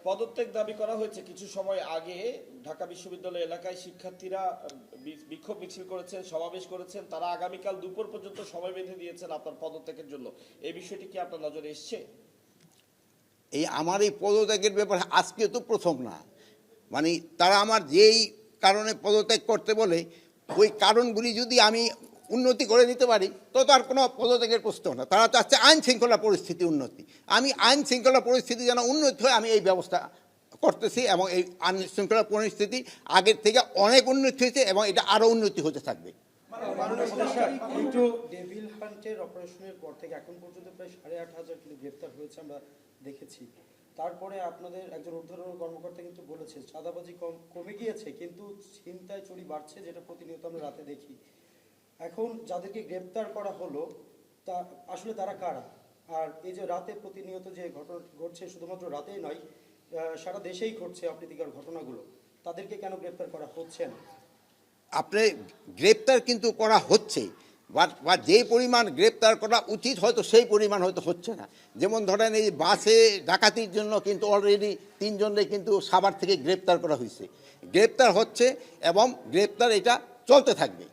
পদত্যাগ দাবি করা হয়েছে কিছু সময় আগে। ঢাকা বিশ্ববিদ্যালয় এলাকায় শিক্ষার্থীরা বিক্ষোভ মিছিল করেছেন, সমাবেশ করেছেন। তারা আগামীকাল দুপুর পর্যন্ত সময় বেঁধে দিয়েছেন আপনার পদত্যাগের জন্য। এই বিষয়টি কি আপনার নজরে এসছে? আমার এই পদত্যাগের ব্যাপারে আজকে তো প্রথম না, মানে তারা আমার যেই কারণে পদত্যাগ করতে বলে ওই কারণগুলি যদি আমি উন্নতি করে দিতে পারি তো আর কোনো পদত্যাগের প্রশ্ন না। তারা চাচ্ছে আইন শৃঙ্খলা পরিস্থিতি উন্নতি। আমি আইন শৃঙ্খলা পরিস্থিতি যেন উন্নতি হয় আমি এই ব্যবস্থা করতেছি, এবং এই আইন শৃঙ্খলা পরিস্থিতি আগের থেকে অনেক উন্নতি হয়েছে এবং এটা আরও উন্নতি হতে থাকবে। একটু ডেভিল হান্টের অপারেশনের পর থেকে এখন পর্যন্ত প্রায় 8,500 কিন্তু গ্রেপ্তার হয়েছে আমরা দেখেছি। তারপরে আপনাদের একজন ঊর্ধ্বতন কর্মকর্তা কিন্তু বলেছে চাঁদাবাজি কমে গিয়েছে, কিন্তু ছিনতাই চুরি বাড়ছে, যেটা প্রতিনিয়ত আমরা রাতে দেখি। এখন যাদেরকে গ্রেপ্তার করা হলো তা আসলে তারা কারা? আর এই যে রাতে প্রতিনিয়ত যে ঘটনা ঘটছে, শুধুমাত্র রাতেই নয়, সারা দেশেই ঘটছে অপ্রীতিকর ঘটনাগুলো, তাদেরকে কেন গ্রেপ্তার করা হচ্ছে না? আপনি গ্রেপ্তার কিন্তু করা হচ্ছে, বা যে পরিমাণ গ্রেপ্তার করা উচিত হয়তো সেই পরিমাণ হয়তো হচ্ছে না। যেমন ধরেন এই বাসে ডাকাতির জন্য কিন্তু অলরেডি 3 জনকে কিন্তু সাভার থেকে গ্রেপ্তার করা হয়েছে, গ্রেপ্তার হচ্ছে এবং গ্রেপ্তার এটা চলতে থাকবে।